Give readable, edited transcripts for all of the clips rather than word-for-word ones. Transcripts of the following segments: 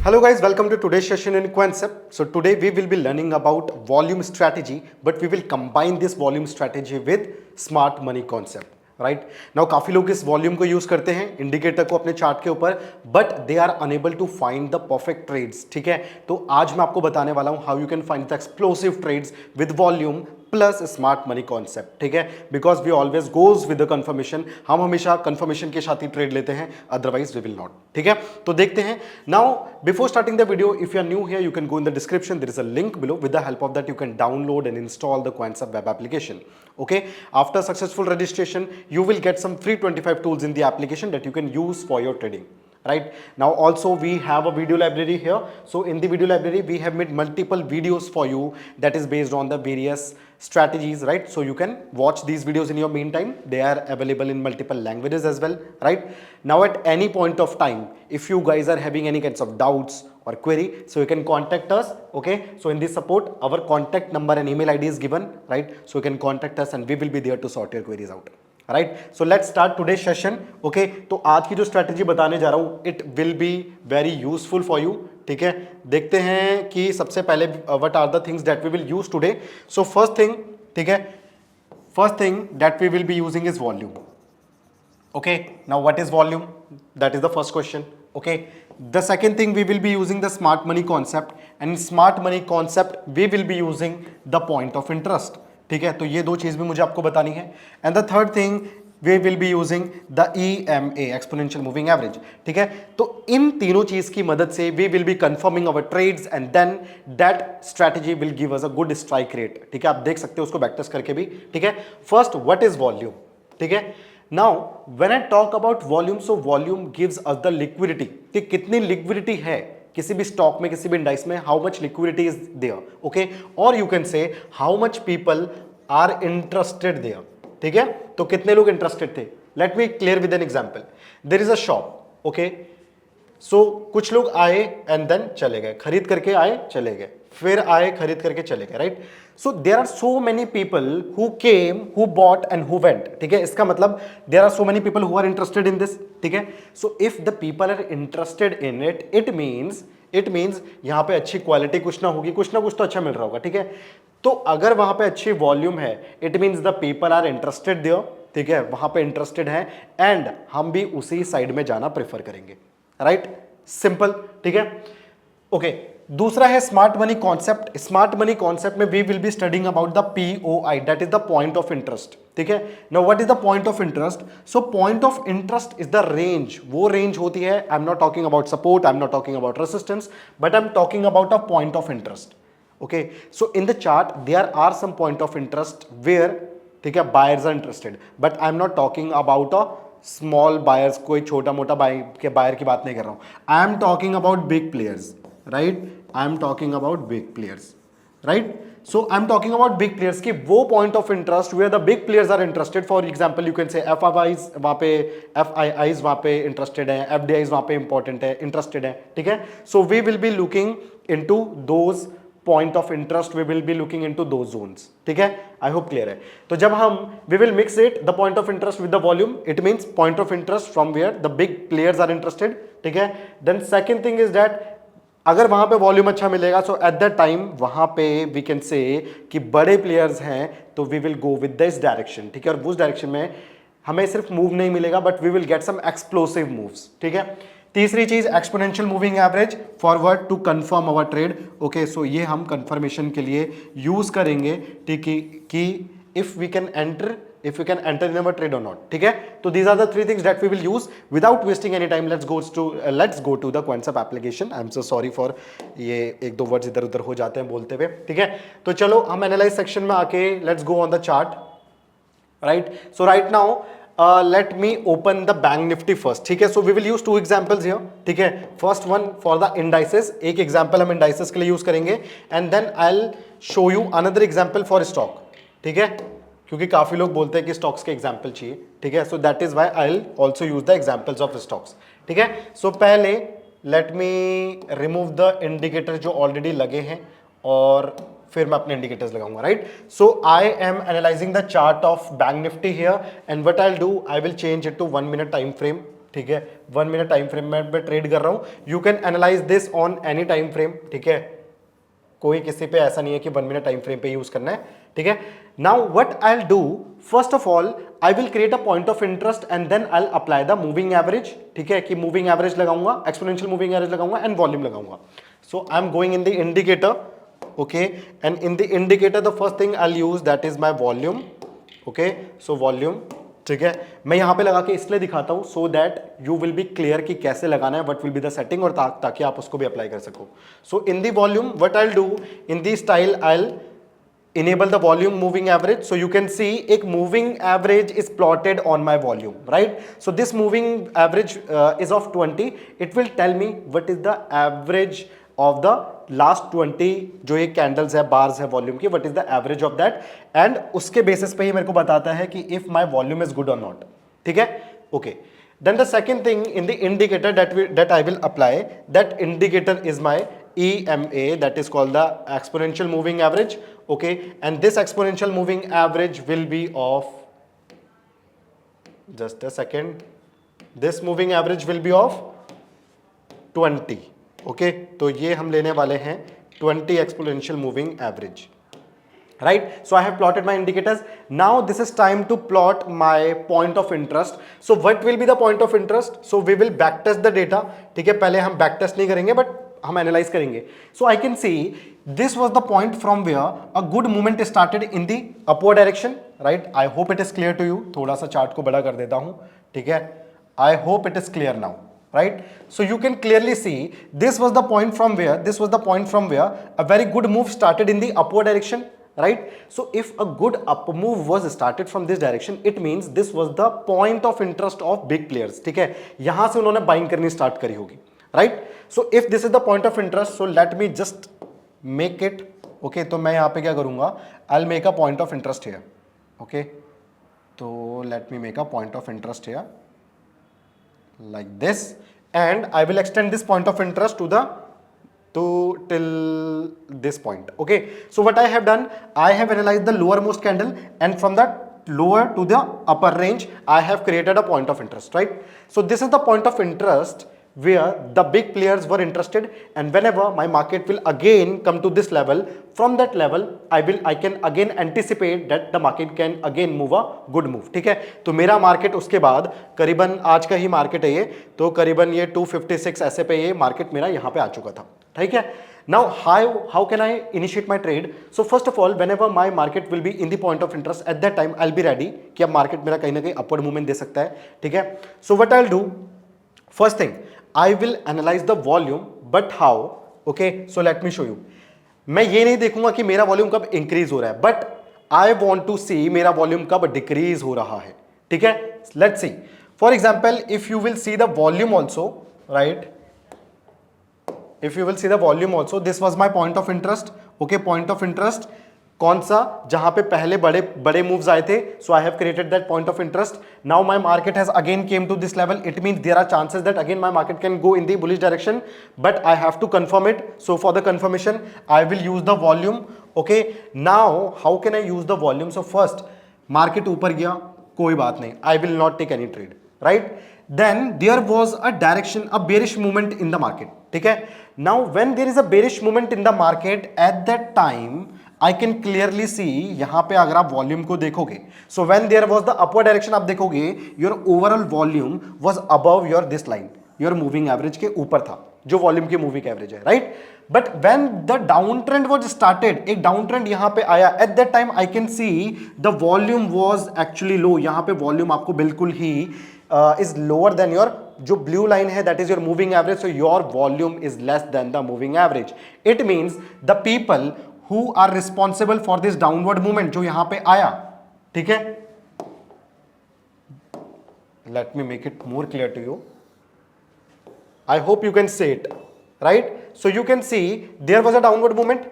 Hello guys, welcome to today's session in Concept. So today we will be learning about volume strategy, but we will combine this volume strategy with smart money concept. Right now काफी लोग इस volume को use करते हैं indicator को अपने chart के ऊपर, but they are unable to find the perfect trades. ठीक है, तो आज मैं आपको बताने वाला हूं how you can find the explosive trades with volume plus smart money concept. ठीक है, because we always goes with the confirmation. हम हमेशा कंफर्मेशन के साथ ही ट्रेड लेते हैं, अदरवाइज वी विल नॉट. ठीक है, तो देखते हैं. Now before starting the video, if you are new here, you can go in the description. There is a link below. With the help of that you can download and install the Concept web application. Okay, after successful registration you will get some free 25 tools in the application that you can use for your trading. Right now also we have a video library here. So in the video library we have made multiple videos for you that is based on the various strategies, right? So you can watch these videos in your meantime. They are available in multiple languages as well, right? Now at any point of time, if you guys are having any kinds of doubts or query, so you can contact us. Okay, so in this support our contact number and email ID is given, right? So you can contact us and we will be there to sort your queries out. Right, so let's start today session. Okay, तो आज की जो strategy बताने जा रहा हूं it will be very useful for you. ठीक है, देखते हैं कि सबसे पहले what are the things that we will use today. So first thing, ठीक है, first thing that we will be using is volume. Okay, now what is volume, that is the first question. Okay, the second thing we will be using the smart money concept, and in smart money concept we will be using the point of interest. ठीक है, तो ये दो चीज भी मुझे आपको बतानी है. And the third thing we will be using the EMA, exponential moving average. ठीक है, तो इन तीनों चीज की मदद से we will be confirming our trades and then that strategy will give us a good strike rate. ठीक है, आप देख सकते हो उसको बैक टेस्ट करके भी. ठीक है, फर्स्ट व्हाट इज वॉल्यूम. ठीक है, now when I talk about volume, so volume gives us the liquidity. ठीक, कितनी लिक्विडिटी है किसी भी स्टॉक में, किसी भी इंडाइस में, how much liquidity is there. Okay, और you can say how much people are interested there. ठीक है, तो कितने लोग इंटरेस्टेड थे. Let me clear with an example. There is a shop. Okay, so कुछ लोग आए एंड देन चले गए, खरीद करके आए चले गए, फिर आए खरीद करके चले गए. Right, so there are so many people who came, who bought and who went. ठीक है, इसका मतलब there are so many people who are interested in this. ठीक है, so if the people are interested in it, it means यहां पे अच्छी quality कुछ ना होगी, कुछ ना कुछ तो अच्छा मिल रहा होगा. ठीक है, तो अगर वहां पे अच्छी वॉल्यूम है, it means the people are interested there. ठीक है, वहां पे इंटरेस्टेड है एंड हम भी उसी साइड में जाना प्रेफर करेंगे. Right, simple. ठीक है, ओके, दूसरा है smart money concept. Smart money concept में we will be studying about the POI, that is the point of interest. ठीक है, now what is the point of interest. So point of interest is the range. वो range होती है, I am not talking about support, I am not talking about resistance, but I am talking about a point of interest. Okay, so in the chart there are some point of interest where, ठीक है, buyers are interested, but I am not talking about a small buyers, कोई छोटा मोटा buyer की बात नहीं कर रहा हूँ. I am talking about big players, right? I am talking about big players, right? So I am talking about big players की वो point of interest where the big players are interested. For example, you can say FIIs वहाँ पे interested हैं, FDIs वहाँ पे important है, interested है. ठीक है, so we will be looking into those point of interest, we will be looking into those zones. ठीक है, आई होप क्लियर है. तो जब हम we will mix it the point of interest with the volume, it means point of interest from where the big players are interested. ठीक है, then second thing is that अगर वहां पे volume अच्छा मिलेगा, सो एट दैट टाइम वहां पे we can say कि बड़े प्लेयर्स हैं, तो we will go with this direction. ठीक है, और उस डायरेक्शन में हमें सिर्फ मूव नहीं मिलेगा, but we will get some explosive moves. ठीक है, तीसरी चीज exponential moving average forward to confirm our trade. Okay, so ये हम कंफर्मेशन के लिए यूज करेंगे. ठीक है, कि if we can enter in our trade और नॉट. ठीक है, तो these are the three things that we will use without wasting any time. Let's go to the Concept application. I am so sorry for ये एक दो words इधर उधर हो जाते हैं बोलते हुए. ठीक है, तो चलो हम एनालाइज सेक्शन में आके let's go on the chart. Right, so right now let me open the bank nifty first. ठीक है, so we will use two examples here. ठीक है, first one for the indices, एक example हम indices के लिए use करेंगे, and then I'll show you another example for stock. ठीक है, क्योंकि काफी लोग बोलते हैं कि stocks के example चाहिए. ठीक है, so that is why I'll also use the examples of stocks. ठीक है, so पहले let me remove the indicator जो already लगे हैं और फिर मैं अपने इंडिकेटर्स लगाऊंगा. Right, so I am analysing the chart of bank Nifty here, and what I will do, I will change it to 1 minute time frame. ठीक है, 1 मिनट टाइम फ्रेम में मैं ट्रेड कर रहा हूं. You can analyse this on any time frame. ठीक है, कोई किसी पे ऐसा नहीं है कि 1 मिनट टाइम फ्रेम पे यूज करना है. ठीक है, now what I will do, first of all I will create a point of interest and then I will apply the moving average. ठीक है, कि मूविंग एवरेज लगाऊंगा, एक्सपोनेंशियल मूविंग एवरेज लगाऊंगा एंड वॉल्यूम लगाऊंगा. So I am going in the indicator. Okay, and in the indicator the first thing I will use that is my volume. Okay, so volume. ठीक है, मैं यहां पे लगा के इसलिए दिखाता हूं so that you will be clear कि कैसे लगाना है, what will be the setting, और ताकि आप उसको भी अप्लाई कर सको. So in the volume what I will do, in the style I will enable the volume moving average. So you can see एक moving average is plotted on my volume, right? So this moving average is of 20. It will tell me what is the average of the last 20 जो ये candles है, bars है volume की, what is the average of that, and उसके basis पे ही मेरे को बताता है कि if my volume is good or not. ठीक है, okay. Then the second thing in the indicator that I will apply, that indicator is my EMA, that is called the exponential moving average. Okay, and this exponential moving average will be of, just a second, this moving average will be of 20. Okay, तो ये हम लेने वाले हैं 20 exponential moving average. Right, so I have plotted my indicators. Now this is time to plot my point of interest. So what will be the point of interest? So we will backtest the data. ठीक है, पहले हम backtest नहीं करेंगे but हम analyse करेंगे. So I can see this was the point from where a good movement started in the upward direction. Right, I hope it is clear to you. थोड़ा सा चार्ट को बड़ा कर देता हूं. ठीक है, I hope it is clear now. Right, so you can clearly see this was the point from where a very good move started in the upward direction. Right, so if a good up move was started from this direction, it means this was the point of interest of big players. ठीक है, यहां से उन्होंने buying करनी start करी होगी. Right, so if this is the point of interest, so let me just make it. Okay, तो मैं यहाँ पे क्या करूँगा, I'll make a point of interest here. Okay, तो let me make a point of interest here like this, and I will extend this point of interest till this point. Okay, so what I have done, I have analyzed the lowermost candle, and from that lower to the upper range I have created a point of interest. Right, so this is the point of interest where the big players were interested, and whenever my market will again come to this level, from that level I can again anticipate that the market can again move a good move. ठीक है, तो मेरा market उसके बाद करीबन, आज का ही market है ये, तो करीबन ये 256 ऐसे पे ये मार्केट मेरा यहाँ पे आ चुका था. ठीक है, now how can I initiate my trade? So first of all, whenever my market will be in the point of interest, at that time I'll be ready कि अब मार्केट मेरा कहीं ना कहीं अपवर्ड मूवमेंट दे सकता है. ठीक है, so what I'll do, first thing I will analyze the volume, but how? Okay, so let me show you. मैं ये नहीं देखूंगा कि मेरा वॉल्यूम कब इंक्रीज हो रहा है, बट आई वॉन्ट टू सी मेरा वॉल्यूम कब डिक्रीज हो रहा है. ठीक है, let's see. For example, if you will see the volume also, right, if you will see the volume also, this was my point of interest. Okay, point of interest कौन सा, जहां पे पहले बड़े बड़े मूव्स आए थे. So I have created that point of interest. Now my market has again came to this level. It means there are chances that again my market can go in the bullish direction, but I have to confirm it. So for the confirmation I will use the volume. Okay, now how can I use the volume? So first, market ऊपर गया, कोई बात नहीं, I will not take any trade. Right, then there was a direction, a bearish movement in the market. ठीक है, now when there is a bearish movement in the market, at that time I can clearly see, यहां पे अगर आप volume को देखोगे, so when there was the upward direction, आप देखोगे your overall volume was above your this line, your moving average के ऊपर था, जो वॉल्यूम की मूविंग एवरेज है. Right, but when the down trend was started, एक डाउन ट्रेंड यहां पे आया, at that time I can see the volume was actually लो. यहां पे वॉल्यूम आपको बिल्कुल ही is lower than your, जो blue line है, that is your moving average, so your volume is less than the moving average. It means the people who are responsible for this downward movement जो यहां पे आया, ठीक है, let me make it more clear to you. I hope you can see it, right? So you can see there was a downward movement.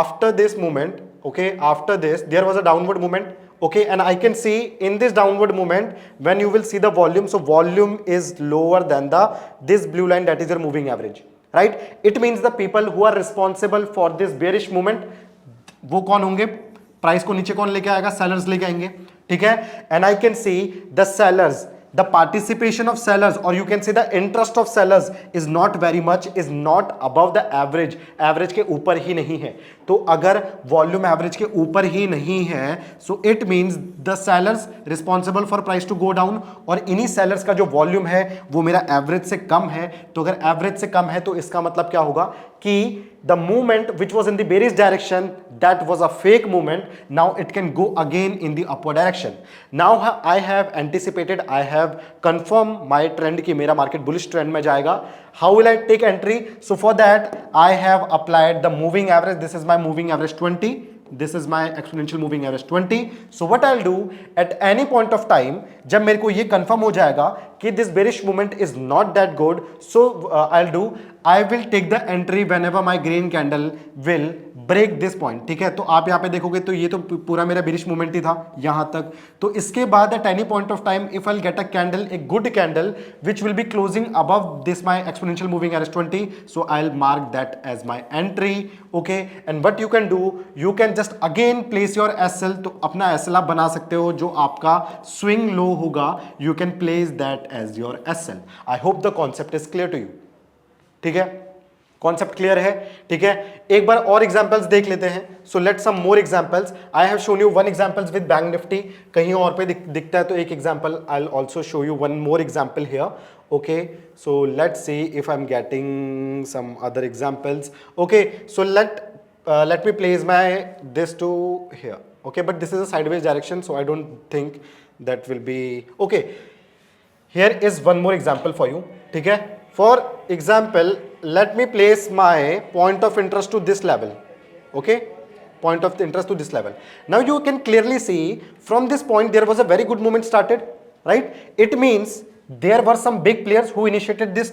After this movement, okay, after this there was a downward movement. Okay, and I can see in this downward movement, when you will see the volume, so volume is lower than this blue line, that is your moving average. Right, it means the people who are responsible for this bearish movement, वो कौन होंगे? Price को नीचे कौन लेके आएगा? Sellers लेके आएंगे. ठीक है, and I can see the sellers the participation of sellers और you can say the interest of sellers is not very much, is not above the average, average के ऊपर ही नहीं है। तो अगर वॉल्यूम एवरेज के ऊपर ही नहीं है, so it means the sellers responsible for price to go down, और इन्हीं सेलर्स का जो वॉल्यूम है वो मेरा एवरेज से कम है। तो अगर एवरेज से कम है तो इसका मतलब क्या होगा कि the movement which was in the bearish direction that was a fake movement, now it can go again in the upward direction. Now I have anticipated, I have confirm my trend कि मेरा market bullish trend में जाएगा। How will I take entry? So for that I have applied the moving average, this is my moving average 20, this is my exponential moving average 20. So what I'll do at any point of time, जब मेरे को ये confirm हो जाएगा कि this bearish movement is not that good, so I will take the entry whenever my green candle will break this point. ठीक है, तो आप यहाँ पे देखोगे तो ये तो पूरा मेरा bearish movement ही था यहाँ तक। तो इसके बाद at any point of time if I'll get a candle, a good candle which will be closing above this my exponential moving average 20, so I'll mark that as my entry. Okay, and what you can do, you can just again place your SL, तो अपना SL आप बना सकते हो जो आपका swing low होगा, you can place that as your SL. I hope the concept is clear to you. ठीक है, कॉन्सेप्ट क्लियर है? ठीक है, एक बार और एग्जांपल्स देख लेते हैं। So let some more examples. I have shown you one examples with bank Nifty, कहीं और पे दिखता है तो एक example, I will also show you one more example here. Okay, so let's see if I am getting some other examples. Okay, so let me place my this to here. Okay, but this is a sideways direction, so I don't think that will be okay. Here is one more example for you. ठीक है, for example let me place my point of interest to this level. Okay, point of interest to this level. Now you can clearly see from this point there was a very good movement started, right? It means there were some big players who initiated this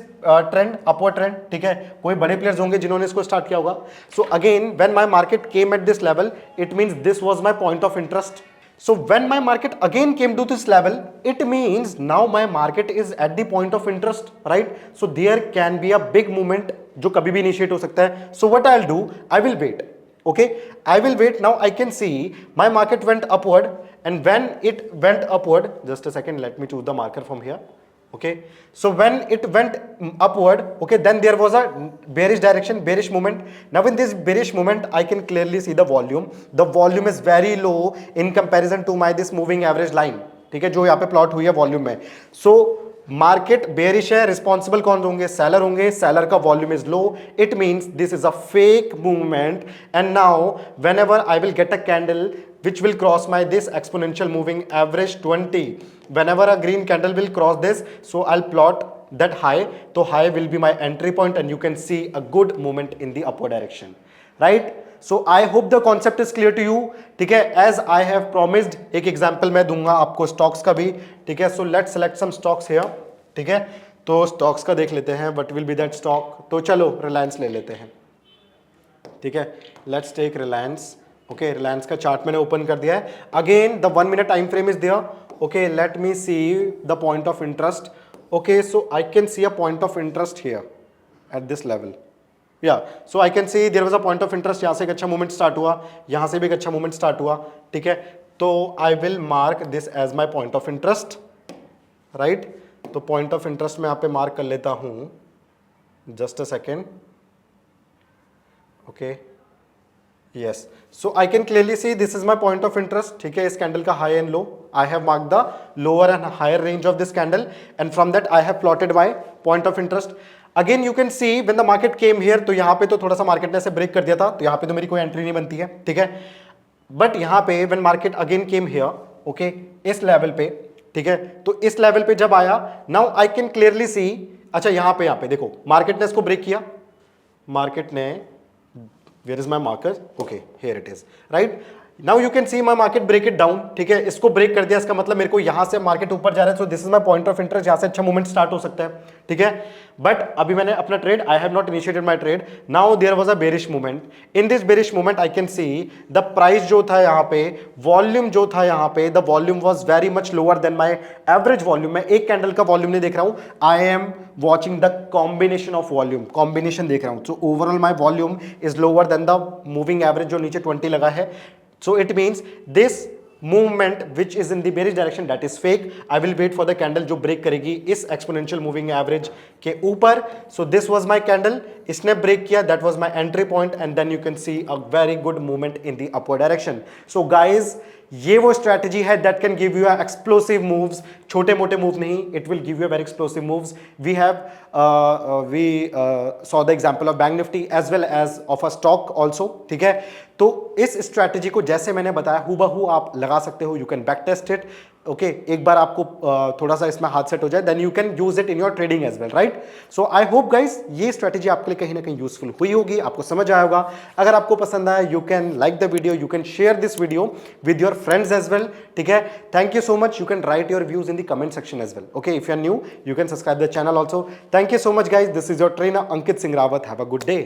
trend, upward trend. ठीक है, कोई बड़े players होंगे जिन्होंने इसको start किया होगा। So again when my market came at this level, it means this was my point of interest. So when my market again came to this level, it means now my market is at the point of interest, right? So there can be a big movement जो कभी भी initiate हो सकता है। So what I'll do, I will wait. Okay, I will wait. Now I can see my market went upward, and when it went upward, just a second, let me choose the marker from here. Okay, so when it went upward, okay, then there was a bearish direction, bearish movement. Now in this bearish movement I can clearly see the volume is very low in comparison to my this moving average line. ठीक है, जो यहाँ पे plot हुई है volume में। So market bearish है, responsible कौन होंगे? सेलर होंगे, सेलर का volume is low, it means this is a fake movement. And now whenever I will get a candle which will cross my this exponential moving average 20, whenever a green candle will cross this, so I'll plot that high, so high will be my entry point and you can see a good movement in the upward direction, right? So I hope the concept is clear to you. ठीक है, as I have promised एक example मैं दूंगा आपको stocks का भी। ठीक है, so let's select some stocks here. ठीक है, तो stocks का देख लेते हैं, what will be that stock? तो चलो Reliance ले लेते हैं। ठीक है, let's take Reliance. Okay, Reliance का चार्ट मैंने ओपन कर दिया है। Again the 1 minute time frame is there. Okay, let me see the point of interest. Okay, so I can see a point of interest here at this level. या so I can see there was a point of interest, यहाँ से एक अच्छा movement start हुआ, यहाँ से भी एक अच्छा मूवमेंट स्टार्ट हुआ। ठीक है, तो I will mark this as my point of interest, right? तो पॉइंट ऑफ इंटरेस्ट मैं यहाँ पे मार्क कर लेता हूँ, just a second. Okay, yes, so I can clearly see this is my point of interest. ठीक है, इस कैंडल का high and low, I have marked the lower and higher range of this candle and from that I have plotted my point of interest. Again you can see when the market came here, तो यहाँ पे तो थोड़ा सा market ने ऐसे break कर दिया था, तो यहाँ पे तो मेरी कोई एंट्री नहीं बनती है। ठीक है, बट यहाँ पे when market again came here, okay, इस लेवल पे, ठीक है, तो इस लेवल पे जब आया, now I can clearly see, अच्छा यहाँ पे देखो मार्केट ने इसको ब्रेक किया, मार्केट ने, where is my marker? Okay, here it is, right? Now you can see my market break it down. ठीक है, इसको ब्रेक कर दिया, इसका मतलब मेरे को यहाँ से मार्केट ऊपर जा रहा है, so this is my point of interest, यहाँ से अच्छा मूवमेंट स्टार्ट हो सकता है। ठीक है, बट अभी मैंने अपना trade, I have not initiated my trade. Now there was a bearish movement. In this bearish movement I can see the price जो था यहाँ पे, वॉल्यूम जो था यहाँ पे, the volume was very much lower than my average volume. मैं एक कैंडल का वॉल्यूम नहीं देख रहा हूँ, I am watching the combination of volume, combination देख रहा हूँ। So overall my volume is lower than the moving average जो नीचे 20 लगा है। So it means this movement which is in the bearish direction that is fake. I will wait for the candle जो break करेगी इस exponential moving average के ऊपर. So this was my candle, इसने ब्रेक किया, that was my entry point and then you can see a very good movement in the upward direction. So guys ये वो strategy है that can give you explosive moves, छोटे मोटे move नहीं, it will give you very explosive moves. We saw the example of bank Nifty as well as of a stock also. ठीक है, तो इस स्ट्रैटेजी को जैसे मैंने बताया हूबहू आप लगा सकते हो. You can back test it. Okay, एक बार आपको थोड़ा सा इसमें हाथ सेट हो जाए then you can use it in your trading as well, right. So I hope guys ये स्ट्रैटेजी आपके लिए कहीं ना कहीं यूजफुल हुई होगी, आपको समझ आया होगा. अगर आपको पसंद आया you can like the video, you can share this video with your friends as well. ठीक है, thank you so much. You can write your views in the comment section as well. Okay, if you are new you can subscribe the channel also. Thank you so much guys. This is your trainer Ankit Singh Rawat. Have a good day.